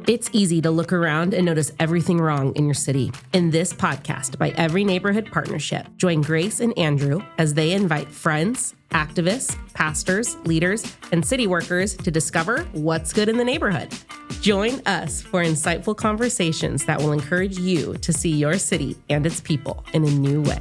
It's easy to look around and notice everything wrong in your city. In this podcast by Every Neighborhood Partnership, join Grace and Andrew as they invite friends, activists, pastors, leaders, and city workers to discover what's good in the neighborhood. Join us for insightful conversations that will encourage you to see your city and its people in a new way.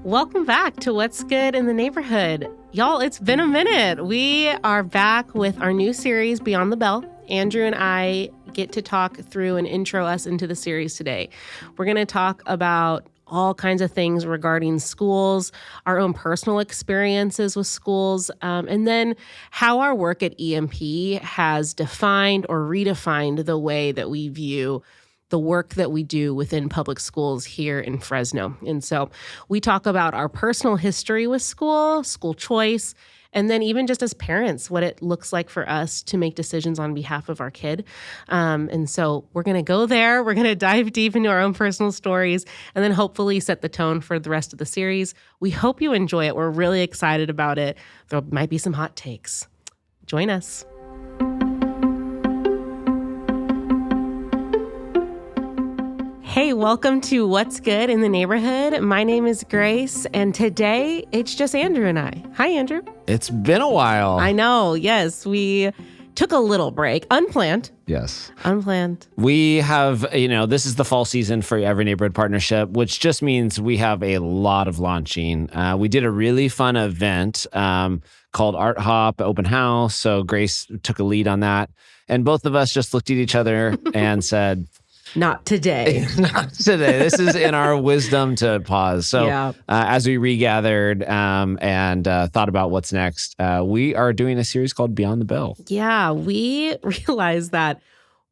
Welcome back to What's Good in the Neighborhood. Y'all, it's been a minute. We are back with our new series, Beyond the Bell. Andrew and I get to talk through and intro us into the series today. We're going to talk about all kinds of things regarding schools, our own personal experiences with schools, and then how our work at EMP has defined or redefined the way that we view the work that we do within public schools here in Fresno. And so we talk about our personal history with school choice, and then even just as parents, what it looks like for us to make decisions on behalf of our kid. And so we're going to go there. We're going to dive deep into our own personal stories and then hopefully set the tone for the rest of the series. We hope you enjoy it. We're really excited about it. There might be some hot takes. Join us. Hey, welcome to What's Good in the Neighborhood. My name is Grace, and today it's just Andrew and I. Hi, Andrew. It's been a while. I know, yes. We took a little break. Unplanned. Yes. Unplanned. We have, this is the fall season for Every Neighborhood Partnership, which just means we have a lot of launching. We did a really fun event called Art Hop Open House. So Grace took a lead on that. And both of us just looked at each other and said, Not today. Not today. This is in our wisdom to pause. So as we regathered and thought about what's next, we are doing a series called Beyond the Bell. Yeah, we realized that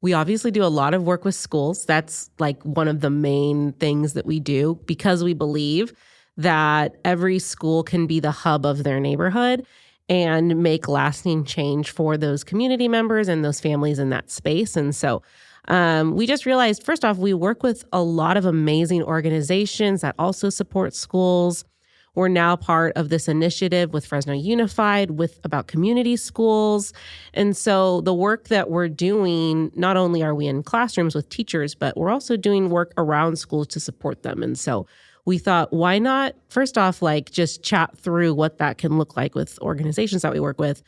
we obviously do a lot of work with schools. That's like one of the main things that we do because we believe that every school can be the hub of their neighborhood and make lasting change for those community members and those families in that space. And so we just realized, first off, we work with a lot of amazing organizations that also support schools. We're now part of this initiative with Fresno Unified about community schools. And so the work that we're doing, not only are we in classrooms with teachers, but we're also doing work around schools to support them. And so we thought, why not, first off, just chat through what that can look like with organizations that we work with.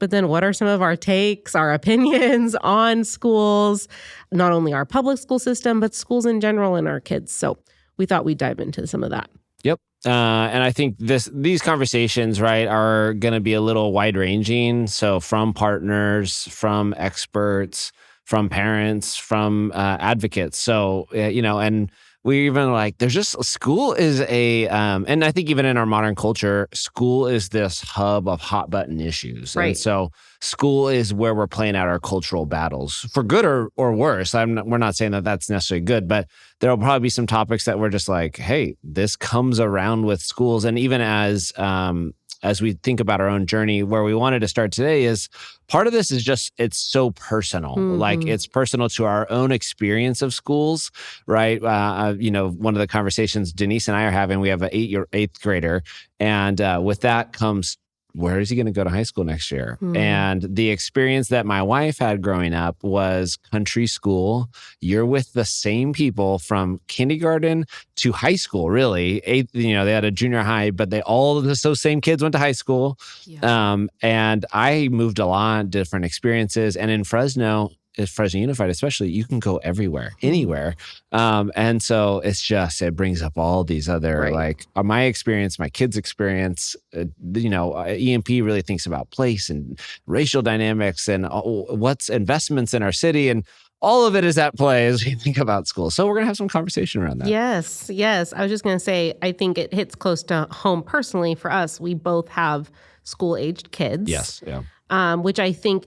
But then what are some of our takes, our opinions on schools, not only our public school system, but schools in general and our kids. So we thought we'd dive into some of that. Yep. And I think these conversations, right, are going to be a little wide ranging. So from partners, from experts, from parents, from advocates. So, and we even there's just school is and I think even in our modern culture, school is this hub of hot button issues. Right. And so school is where we're playing out our cultural battles for good or worse. We're not saying that that's necessarily good, but there'll probably be some topics that we're just like, hey, this comes around with schools. And even as we think about our own journey, where we wanted to start today is part of this is just, it's so personal. Mm-hmm. It's personal to our own experience of schools, right? One of the conversations Denise and I are having, we have an eighth grader. And with that comes, where is he going to go to high school next year? Mm. And the experience that my wife had growing up was country school. You're with the same people from kindergarten to high school, really. They had a junior high, but those same kids went to high school. Yeah. And I moved a lot, different experiences. And in Fresno Unified especially, you can go everywhere, anywhere. And so it brings up all these other, my experience, my kids' experience. EMP really thinks about place and racial dynamics and what's investments in our city. And all of it is at play as we think about school. So we're going to have some conversation around that. Yes. I was just going to say, I think it hits close to home personally for us. We both have school-aged kids. Yes. Yeah. Which I think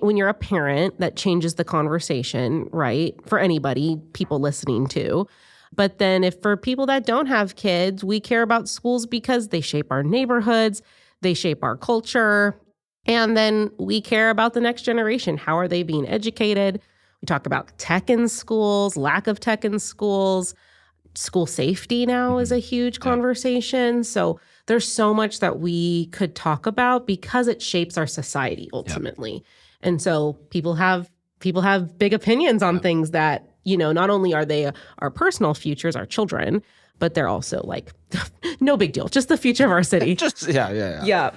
when you're a parent, that changes the conversation, right? For anybody, people listening to. But then for people that don't have kids, we care about schools because they shape our neighborhoods, they shape our culture, and then we care about the next generation. How are they being educated? We talk about tech in schools, lack of tech in schools, school safety now is a huge conversation. So there's so much that we could talk about because it shapes our society ultimately. And so people have big opinions on things that, not only are they our personal futures, our children, but they're also like, no big deal, just the future of our city. Yeah.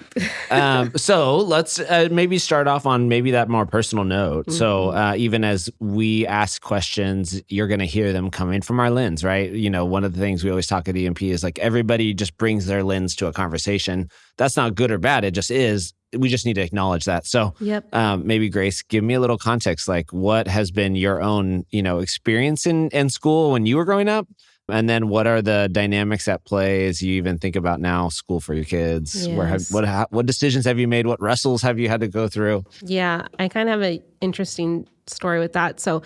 So let's maybe start off on maybe that more personal note. So even as we ask questions, you're going to hear them coming from our lens, right? One of the things we always talk at EMP is like everybody just brings their lens to a conversation. That's not good or bad. It just is. We just need to acknowledge that. So maybe Grace, give me a little context, like what has been your own, experience in school when you were growing up? And then what are the dynamics at play as you even think about now school for your kids? Yes. What decisions have you made? What wrestles have you had to go through? Yeah, I kind of have an interesting story with that. So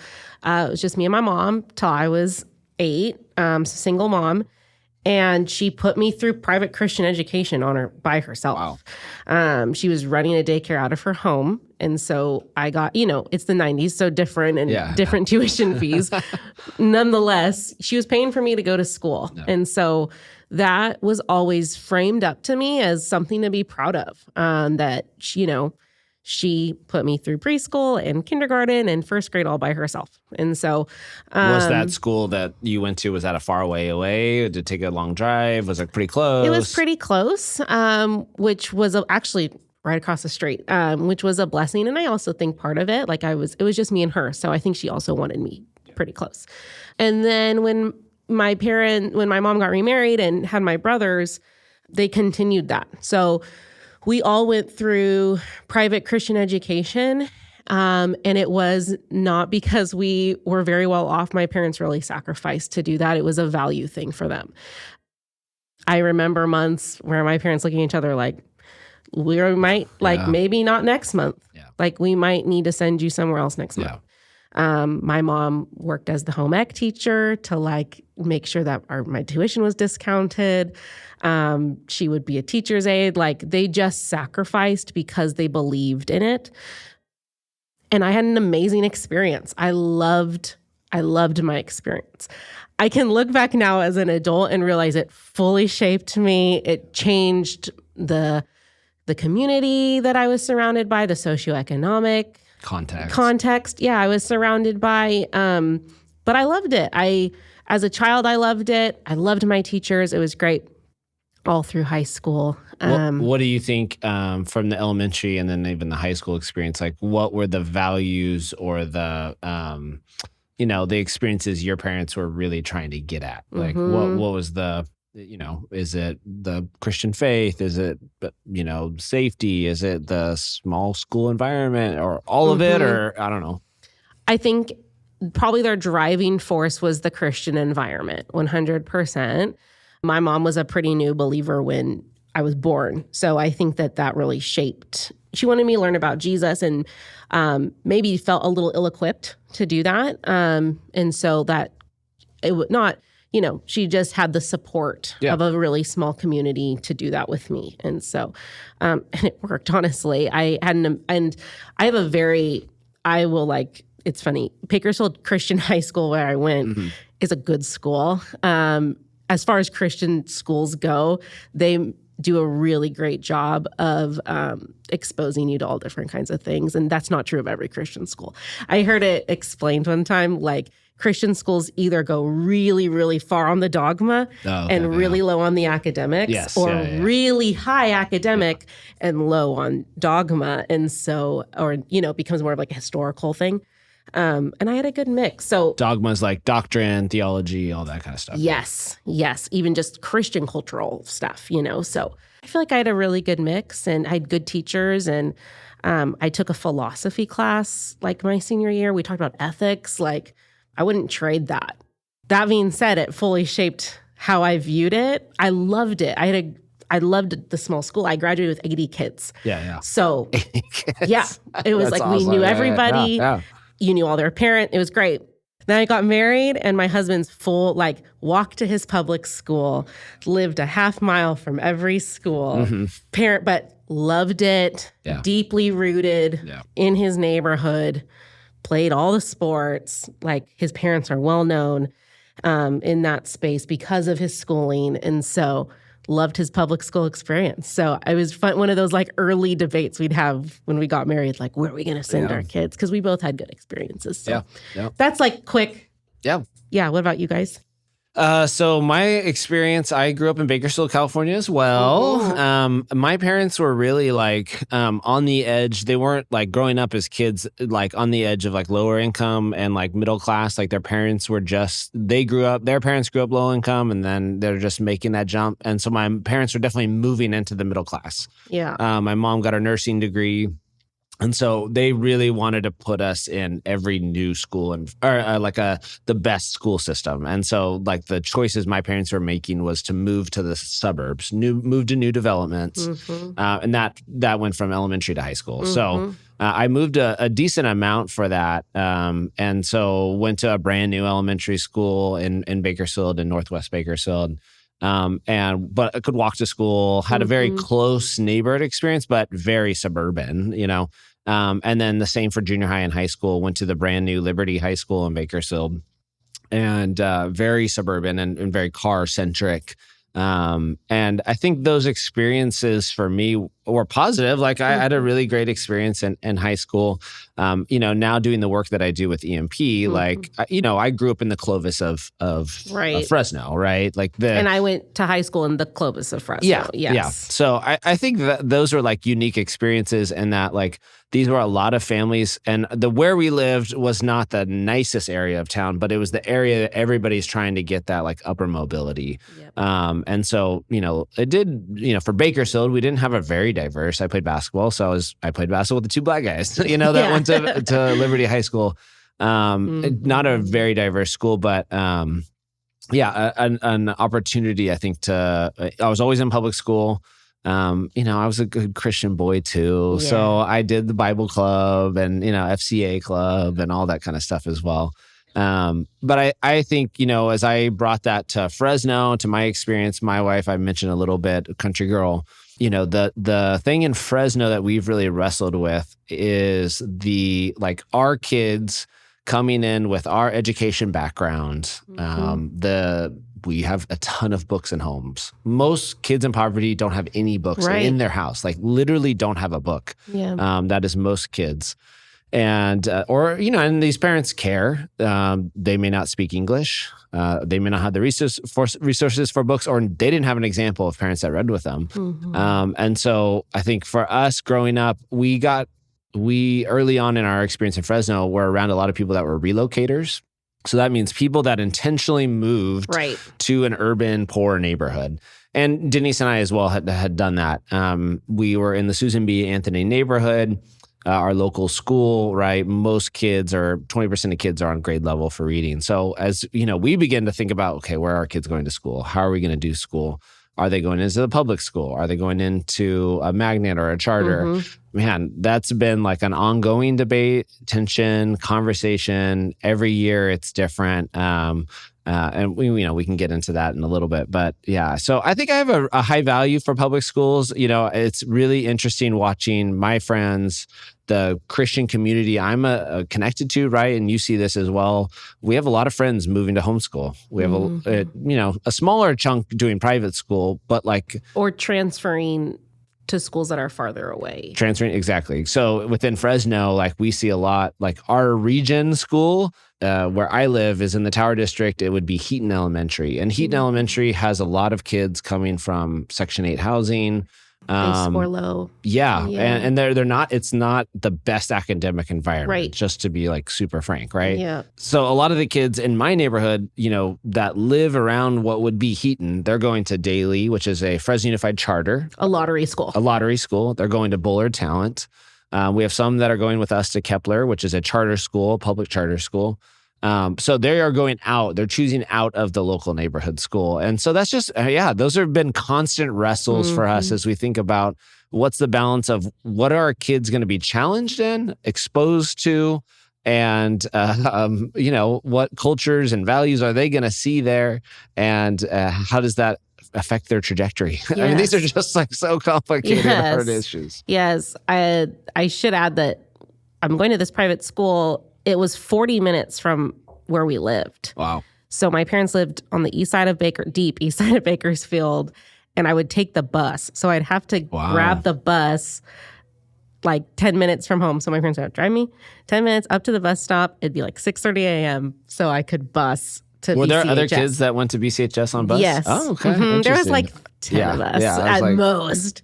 it was just me and my mom till I was 8, single mom. And she put me through private Christian education by herself. Wow. She was running a daycare out of her home. And so I got, it's the 90s, so different and different tuition fees. Nonetheless, she was paying for me to go to school. Yeah. And so that was always framed up to me as something to be proud of, that, she put me through preschool and kindergarten and first grade all by herself. And so was that school that you went to, was that a far away? Did it take a long drive? Was it pretty close? It was pretty close, which was actually right across the street, which was a blessing. And I also think part of it, it was just me and her. So I think she also wanted me pretty close. And then when my mom got remarried and had my brothers, they continued that. So we all went through private Christian education, and it was not because we were very well off. My parents really sacrificed to do that. It was a value thing for them. I remember months where my parents looking at each other like, we might, maybe not next month. Yeah. Like, we might need to send you somewhere else next month. My mom worked as the home ec teacher to make sure that my tuition was discounted. She would be a teacher's aide. They just sacrificed because they believed in it. And I had an amazing experience. I loved my experience. I can look back now as an adult and realize it fully shaped me. It changed the community that I was surrounded by, the socioeconomic context. Yeah, I was surrounded by, but I loved it. As a child, I loved it. I loved my teachers. It was great all through high school. What do you think from the elementary and then even the high school experience? Like, what were the values or the experiences your parents were really trying to get at? Like, what was the, is it the Christian faith? Is it, safety? Is it the small school environment or all of it? Or I don't know. I think probably their driving force was the Christian environment, 100%. My mom was a pretty new believer when I was born. So I think that really shaped. She wanted me to learn about Jesus and maybe felt a little ill-equipped to do that. And so that it would not, she just had the support of a really small community to do that with me. And so, and it worked, honestly. It's funny, Pickersfield Christian High School, where I went, is a good school. As far as Christian schools go, they do a really great job of exposing you to all different kinds of things. And that's not true of every Christian school. I heard it explained one time, Christian schools either go really, really far on the dogma and really low on the academics, or really high academic and low on dogma. And so, it becomes more of a historical thing. And I had a good mix. So dogmas like doctrine, theology, all that kind of stuff. Yes. Even just Christian cultural stuff, So I feel like I had a really good mix and I had good teachers. And I took a philosophy class my senior year. We talked about ethics. I wouldn't trade that. That being said, it fully shaped how I viewed it. I loved it. I loved the small school. I graduated with 80 kids. Yeah. So 80 kids. Yeah, it was That's we awesome. knew everybody. Yeah. You knew all their parents. It was great. Then I got married and my husband's walked to his public school, lived a half mile from every school, but loved it, deeply rooted in his neighborhood, played all the sports. His parents are well known. in that space because of his schooling. And so loved his public school experience. So it was fun, one of those like early debates we'd have when we got married, like, where are we going to send our kids? Because we both had good experiences. So that's like quick. Yeah. Yeah. What about you guys? So my experience, I grew up in Bakersfield, California as well. My parents were really like on the edge. They weren't like growing up as kids, like on the edge of like lower income and like middle class. Like their parents were just, their parents grew up low income and then they're just making that jump. And so my parents were definitely moving into the middle class. Yeah. My mom got a nursing degree. And so they really wanted to put us in every new school and the best school system. And so like the choices my parents were making was to move to the suburbs, move to new developments. And that went from elementary to high school. So I moved a decent amount for that. And so went to a brand new elementary school in Bakersfield, in Northwest Bakersfield. But I could walk to school, had a very close neighborhood experience, but very suburban, and then the same for junior high and high school, went to the brand new Liberty High School in Bakersfield, and very suburban and very car centric. And I think those experiences for me were positive. Like I had a really great experience in high school. Now doing the work that I do with EMP, like, I grew up in the Clovis of Fresno, right? And I went to high school in the Clovis of Fresno. Yeah. Yes. Yeah. So I think that those are like unique experiences, and that like these were a lot of families, and where we lived was not the nicest area of town, but it was the area that everybody's trying to get that like upper mobility. Yep. And so, it did, for Bakersfield, we didn't have a very diverse. I played basketball, so I played basketball with the two black guys, that went to Liberty High School. Not a very diverse school, but an opportunity, I think, I was always in public school. I was a good Christian boy too. Yeah. So I did the Bible club and, FCA club and all that kind of stuff as well. But I think, as I brought that to Fresno, to my experience, my wife, I mentioned a little bit, country girl, the thing in Fresno that we've really wrestled with is our kids coming in with our education background. We have a ton of books in homes. Most kids in poverty don't have any books in their house, like literally don't have a book. Yeah. That is most kids. And, and these parents care. They may not speak English. They may not have the resources for books, or they didn't have an example of parents that read with them. And so I think for us growing up, we early on in our experience in Fresno were around a lot of people that were relocators. So that means people that intentionally moved to an urban, poor neighborhood. And Denise and I as well had done that. We were in the Susan B. Anthony neighborhood, our local school, right? Most kids, or 20% of kids, are on grade level for reading. So as we begin to think about, okay, where are our kids going to school? How are we going to do school? Are they going into the public school? Are they going into a magnet or a charter? Man, that's been like an ongoing debate, tension, conversation. Every year it's different. And we can get into that in a little bit. But yeah, so I think I have a high value for public schools. It's really interesting watching my friends, the Christian community I'm connected to, right? And you see this as well. We have a lot of friends moving to homeschool. We have a smaller chunk doing private school, but or transferring to schools that are farther away. Transferring, exactly. So within Fresno, we see a lot, our region school, where I live is in the Tower District. It would be Heaton Elementary. And Heaton Elementary has a lot of kids coming from Section 8 housing. They score low. Yeah. And they're not, it's not the best academic environment, just to be super frank, right? Yeah. So a lot of the kids in my neighborhood, that live around what would be Heaton, they're going to Daly, which is a Fresno Unified charter. A lottery school. They're going to Bullard Talent. We have some that are going with us to Kepler, which is a charter school, public charter school. So they are going out, they're choosing out of the local neighborhood school. And so that's just, those have been constant wrestles for us as we think about what's the balance of what are our kids going to be challenged in, exposed to, and, what cultures and values are they going to see there? And how does that affect their trajectory? Yes. I mean, these are just so complicated, hard issues. Yes. I should add that I'm going to this private school. It was 40 minutes from where we lived. Wow. So my parents lived on the deep east side of Bakersfield, and I would take the bus. So I'd have to grab the bus like 10 minutes from home. So my parents would drive me 10 minutes up to the bus stop. It'd be like 6:30 a.m. So I could bus to Were there BCHS. other kids that went to BCHS on bus? Yes. Oh, okay. There was like 10 of us at most.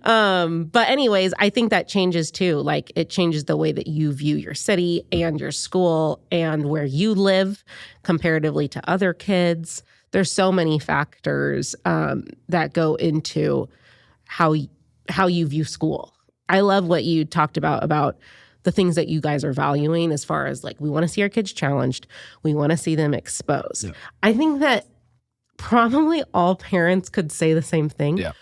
But anyways, I think that changes too. Like it changes the way that you view your city and your school and where you live comparatively to other kids. There's so many factors that go into how you view school. I love what you talked about the things that you guys are valuing as far as like, we want to see our kids challenged. We want to see them exposed. Yeah. I think that probably all parents could say the same thing. Yeah.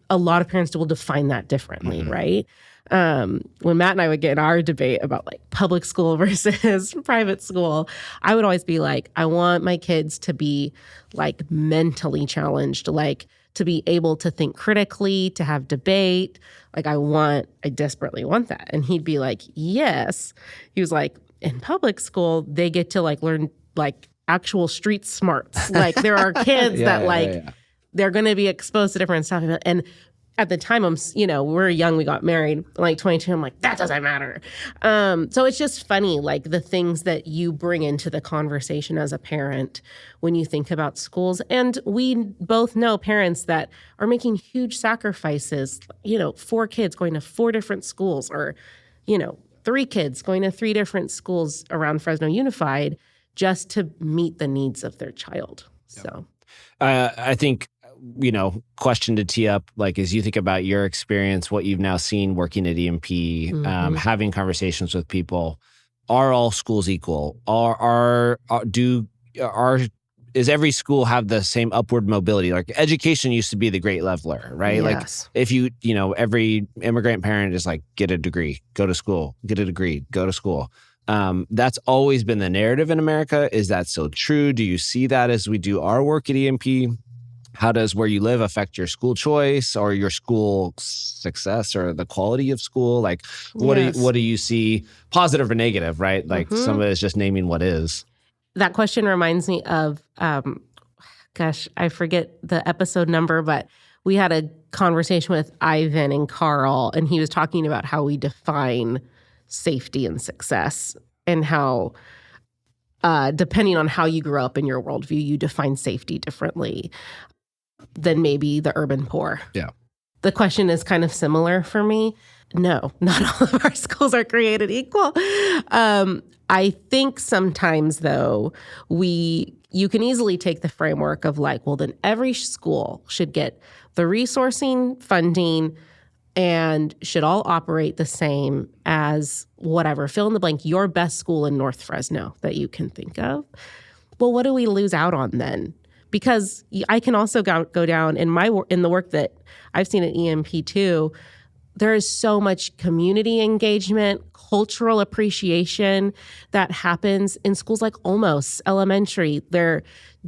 A lot of parents will define that differently, right? When Matt and I would get in our debate about like public school versus private school, I would always be like, I want my kids to be like mentally challenged, like to be able to think critically, to have debate. Like I desperately want that. And he'd be like, yes. He was like, in public school, they get to like learn like actual street smarts. Like there are kids they're going to be exposed to different stuff. And at the time, we were young, we got married, like 22. I'm like, that doesn't matter. So it's just funny, like the things that you bring into the conversation as a parent when you think about schools. And we both know parents that are making huge sacrifices, 4 kids going to 4 different schools or, 3 kids going to 3 different schools around Fresno Unified just to meet the needs of their child. So I think, question to tee up, like as you think about your experience, what you've now seen working at EMP, having conversations with people, are all schools equal? Is every school have the same upward mobility? Like education used to be the great leveler, right? Yes. Like if every immigrant parent is like, get a degree, go to school, get a degree, go to school. That's always been the narrative in America. Is that still true? Do you see that as we do our work at EMP? How does where you live affect your school choice or your school success or the quality of school? Like, what do you see, positive or negative, right? Like some of it is just naming what is. That question reminds me of, I forget the episode number, but we had a conversation with Ivan and Carl, and he was talking about how we define safety and success and how, depending on how you grew up in your worldview, you define safety differently than maybe the urban poor. Yeah. The question is kind of similar for me. No, not all of our schools are created equal. I think sometimes, though, you can easily take the framework of like, well, then every school should get the resourcing, funding, and should all operate the same as whatever, fill in the blank, your best school in North Fresno that you can think of. Well, what do we lose out on then? Because I can also go down in the work that I've seen at EMP too. There is so much community engagement, cultural appreciation that happens in schools like Olmos Elementary. They're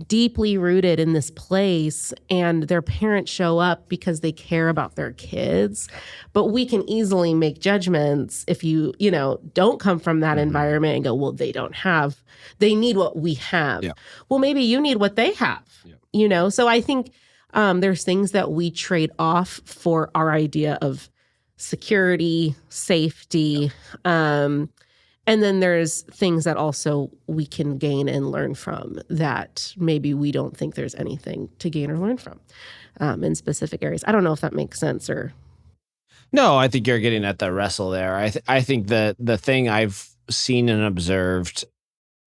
deeply rooted in this place, and their parents show up because they care about their kids. But we can easily make judgments if you don't come from that environment and go, well, they need what we have. Yeah. Well, maybe you need what they have, So I think there's things that we trade off for our idea of security, safety, and then there's things that also we can gain and learn from that maybe we don't think there's anything to gain or learn from in specific areas. I don't know if that makes sense or. No, I think you're getting at the wrestle there. I think that the thing I've seen and observed,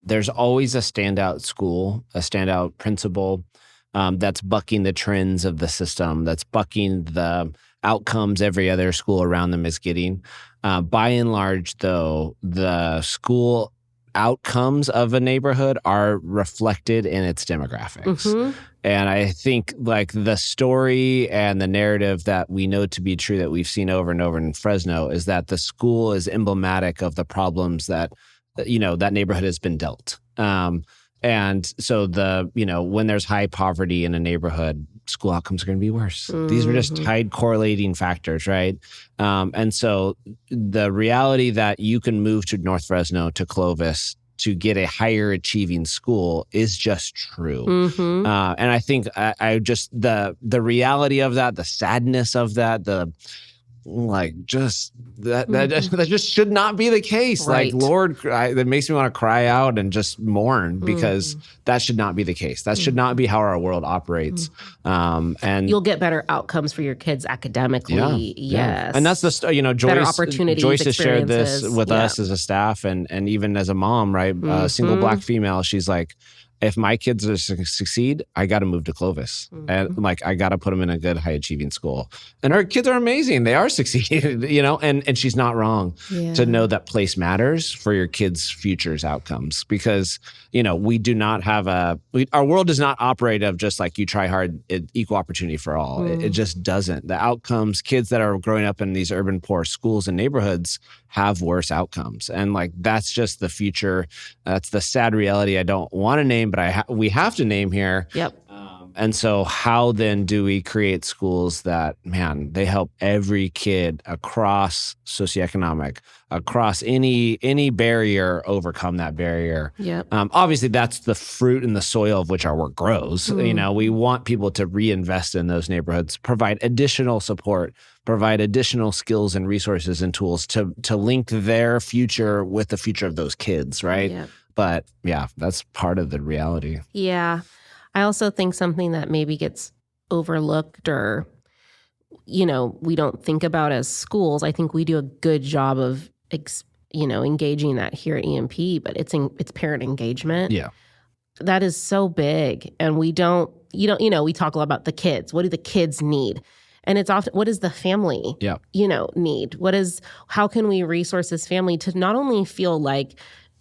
there's always a standout school, a standout principal that's bucking the trends of the system, that's bucking the outcomes every other school around them is getting. By and large, though, the school outcomes of a neighborhood are reflected in its demographics. And I think like the story and the narrative that we know to be true that we've seen over and over in Fresno is that the school is emblematic of the problems that, that neighborhood has been dealt. And so when there's high poverty in a neighborhood, school outcomes are going to be worse. These are just tied correlating factors, right? And so the reality that you can move to North Fresno, to Clovis, to get a higher achieving school is just true. Mm-hmm. And I think I just the reality of that, the sadness of that, that just should not be the case. Right. Like, Lord, that makes me want to cry out and just mourn, because that should not be the case. That should not be how our world operates. And you'll get better outcomes for your kids academically. Yes. And that's Joyce, better opportunities, Joyce has shared this experiences. with us as a staff and even as a mom, right? Single Black female. She's like, if my kids are succeed, I got to move to Clovis. And like, I got to put them in a good, high achieving school. And her kids are amazing. They are succeeding, and she's not wrong to know that place matters for your kids' futures outcomes, because, we do not have our world does not operate of just like you try hard, equal opportunity for all. It just doesn't. The outcomes, kids that are growing up in these urban poor schools and neighborhoods have worse outcomes. And like, that's just the future. That's the sad reality I don't want to name, but we have to name here. Yep. And so how then do we create schools that, man, they help every kid across socioeconomic, across any barrier, overcome that barrier? Yep. Obviously, that's the fruit and the soil of which our work grows. We want people to reinvest in those neighborhoods, provide additional support, provide additional skills and resources and tools to link their future with the future of those kids, right? Yep. But yeah, that's part of the reality. Yeah. I also think something that maybe gets overlooked or, we don't think about as schools. I think we do a good job of, engaging that here at EMP, but it's parent engagement. Yeah. That is so big. And we talk a lot about the kids. What do the kids need? And it's often, what does the family, need? How can we resource this family to not only feel like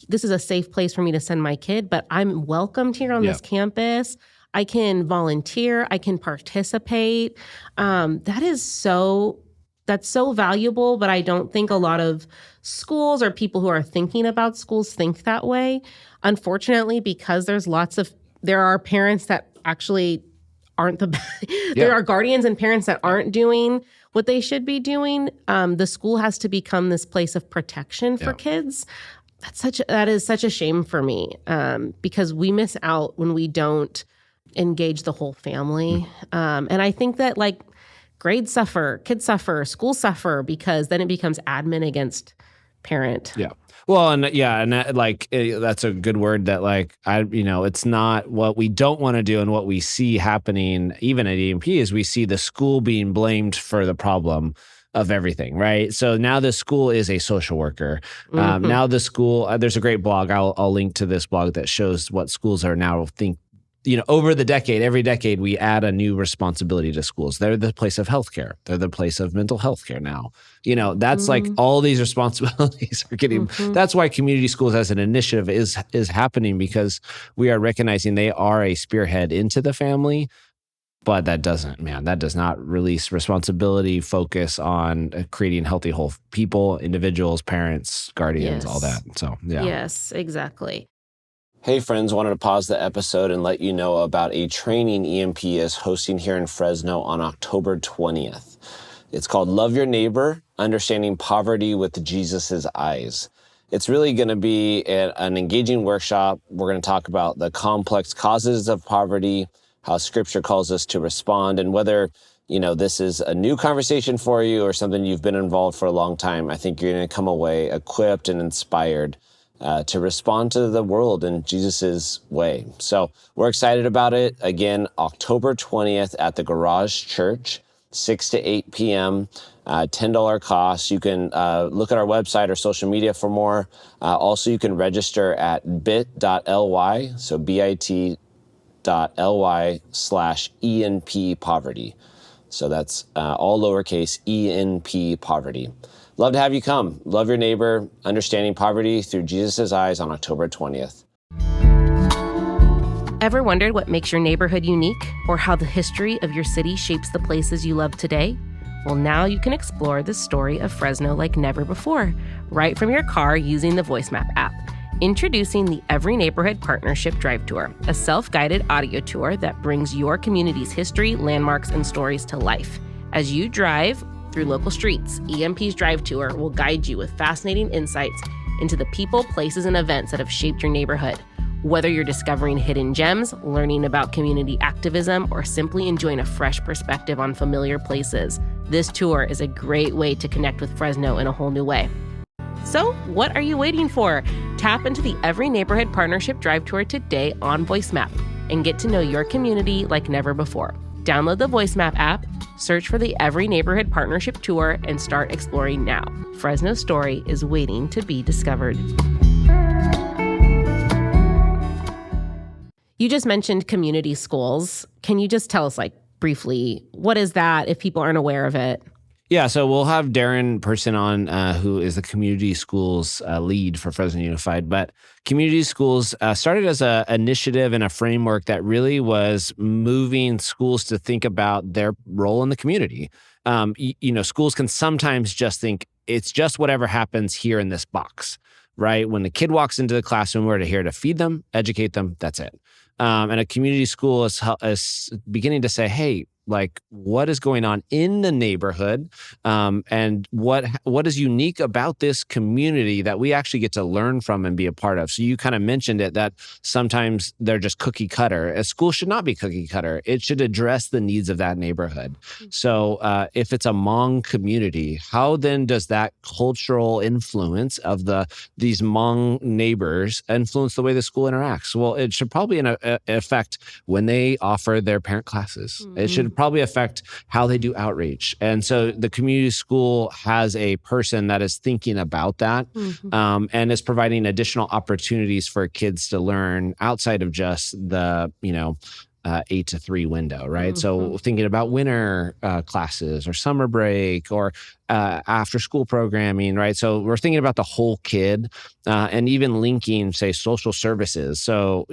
this is a safe place for me to send my kid, but I'm welcomed here on this campus. I can volunteer. I can participate. That's so valuable, but I don't think a lot of schools or people who are thinking about schools think that way. Unfortunately, because there are parents that actually aren't there are guardians and parents that aren't doing what they should be doing. The school has to become this place of protection for kids. That is such a shame for me, because we miss out when we don't engage the whole family. And I think that like grades suffer, kids suffer, schools suffer, because then it becomes admin against parent. Yeah. Well, and that's a good word that it's not what we don't want to do, and what we see happening even at EMP is we see the school being blamed for the problem of everything, right? So now the school is a social worker. Now the school, there's a great blog. I'll link to this blog that shows what schools are now over the decade, every decade, we add a new responsibility to schools. They're the place of healthcare. They're the place of mental health care now. That's like all these responsibilities are getting, that's why community schools as an initiative is happening, because we are recognizing they are a spearhead into the family. But that does not release responsibility, focus on creating healthy whole people, individuals, parents, guardians, all that. So, yeah. Yes, exactly. Hey friends, wanted to pause the episode and let you know about a training EMP is hosting here in Fresno on October 20th. It's called Love Your Neighbor, Understanding Poverty with Jesus' Eyes. It's really going to be an engaging workshop. We're going to talk about the complex causes of poverty, how scripture calls us to respond, and whether, this is a new conversation for you or something you've been involved for a long time. I think you're going to come away equipped and inspired to respond to the world in Jesus's way. So we're excited about it. Again, October 20th at the Garage Church, 6 to 8 p.m., $10 cost. You can look at our website or social media for more. Also, you can register at bit.ly, so bit.ly/ENP poverty. So that's all lowercase ENP poverty. Love to have you come. Love your neighbor, understanding poverty through Jesus' eyes on October 20th. Ever wondered what makes your neighborhood unique, or how the history of your city shapes the places you love today? Well, now you can explore the story of Fresno like never before, right from your car using the VoiceMap app. Introducing the Every Neighborhood Partnership Drive Tour, a self-guided audio tour that brings your community's history, landmarks, and stories to life. As you drive through local streets, EMP's Drive Tour will guide you with fascinating insights into the people, places, and events that have shaped your neighborhood. Whether you're discovering hidden gems, learning about community activism, or simply enjoying a fresh perspective on familiar places, this tour is a great way to connect with Fresno in a whole new way. So, what are you waiting for? Tap into the Every Neighborhood Partnership Drive Tour today on VoiceMap and get to know your community like never before. Download the VoiceMap app, search for the Every Neighborhood Partnership Tour, and start exploring now. Fresno's story is waiting to be discovered. You just mentioned community schools. Can you just tell us, briefly, what is that if people aren't aware of it? Yeah, so we'll have Darren Person on, who is the community schools lead for Fresno Unified. But community schools started as an initiative and a framework that really was moving schools to think about their role in the community. Schools can sometimes just think it's just whatever happens here in this box, right? When the kid walks into the classroom, we're here to feed them, educate them, that's it. And a community school is beginning to say, hey, what is going on in the neighborhood, and what is unique about this community that we actually get to learn from and be a part of. So you kind of mentioned it, that sometimes they're just cookie cutter. A school should not be cookie cutter. It should address the needs of that neighborhood. So if it's a Hmong community, how then does that cultural influence of these Hmong neighbors influence the way the school interacts? Well, it should probably affect when they offer their parent classes. Mm-hmm. It should probably affect how they do outreach. And so the community school has a person that is thinking about that, and is providing additional opportunities for kids to learn outside of just the, 8 to 3 window, right? Mm-hmm. So thinking about winter classes or summer break or after school programming, right? So we're thinking about the whole kid, and even linking, say, social services. So,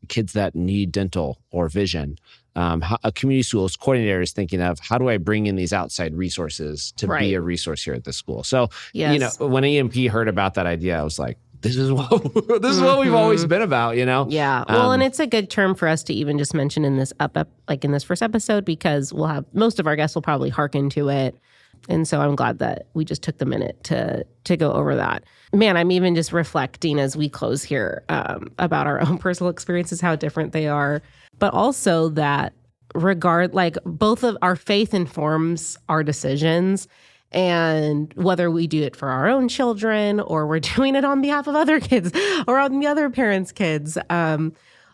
kids that need dental or vision. A community schools coordinator is thinking of, how do I bring in these outside resources to be a resource here at the school? So, when EMP heard about that idea, I was like, this is what we've always been about, Yeah. Well, and it's a good term for us to even just mention in this in this first episode, because we'll have most of our guests will probably hearken to it. And so I'm glad that we just took the minute to go over that. Man, I'm even just reflecting as we close here about our own personal experiences, how different they are, but also that both of our faith informs our decisions. And whether we do it for our own children or we're doing it on behalf of other kids or on the other parents' kids,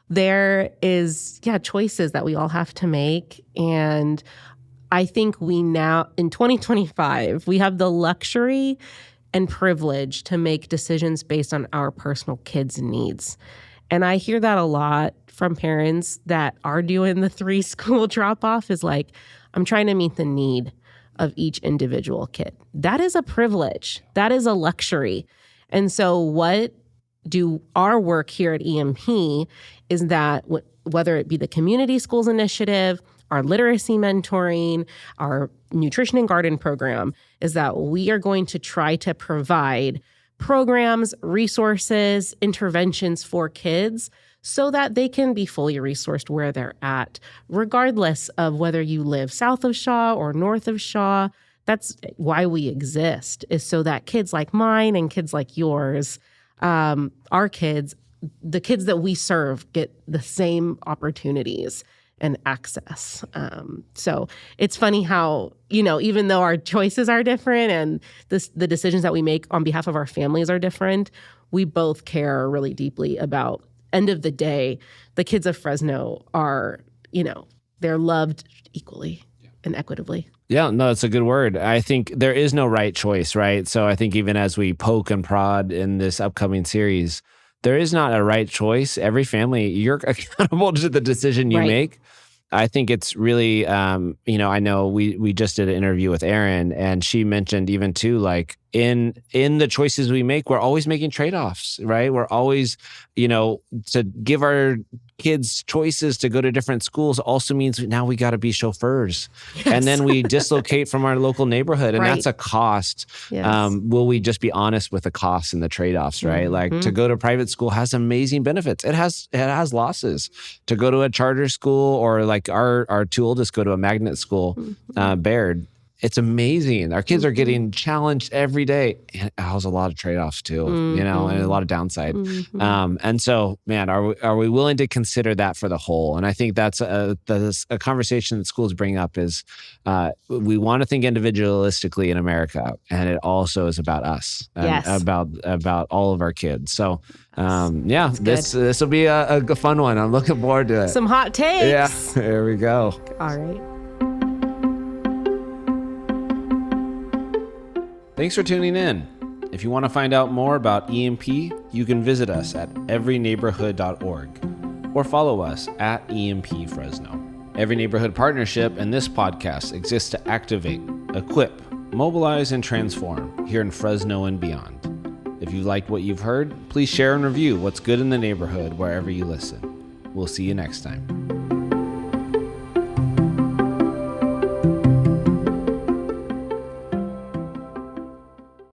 there is, choices that we all have to make. And I think we now, in 2025, we have the luxury and privilege to make decisions based on our personal kids' needs. And I hear that a lot from parents that are doing the 3 school drop-off is I'm trying to meet the need of each individual kid. That is a privilege. That is a luxury. And so what do our work here at EMP is that whether it be the Community Schools Initiative, our literacy mentoring, our nutrition and garden program, is that we are going to try to provide programs, resources, interventions for kids so that they can be fully resourced where they're at, regardless of whether you live south of Shaw or north of Shaw. That's why we exist, is so that kids like mine and kids like yours, our kids, the kids that we serve, get the same opportunities and access. So it's funny how, even though our choices are different and the decisions that we make on behalf of our families are different, we both care really deeply about, end of the day, the kids of Fresno are, they're loved equally and equitably. Yeah, no, that's a good word. I think there is no right choice, right? So I think even as we poke and prod in this upcoming series, there is not a right choice. Every family, you're accountable to the decision you make. I think it's really, I know we just did an interview with Erin, and she mentioned even too, in the choices we make, we're always making trade-offs, right? We're always, to give our kids choices to go to different schools also means now we got to be chauffeurs. Yes. And then we dislocate from our local neighborhood, and that's a cost. Yes. Will we just be honest with the costs and the trade-offs, right? Mm-hmm. To go to private school has amazing benefits. It has losses. To go to a charter school, or our 2 oldest go to a magnet school, Baird, it's amazing. Our kids are getting challenged every day. And it has a lot of trade-offs too, and a lot of downside. And so, man, are we willing to consider that for the whole? And I think that's a conversation that schools bring up is we want to think individualistically in America, and it also is about us and about all of our kids. So, this will be a fun one. I'm looking forward to it. Some hot takes. Yeah, there we go. All right. Thanks for tuning in. If you want to find out more about EMP, you can visit us at everyneighborhood.org or follow us at EMP Fresno. Every Neighborhood Partnership and this podcast exists to activate, equip, mobilize, and transform here in Fresno and beyond. If you liked what you've heard, please share and review what's good in the neighborhood wherever you listen. We'll see you next time.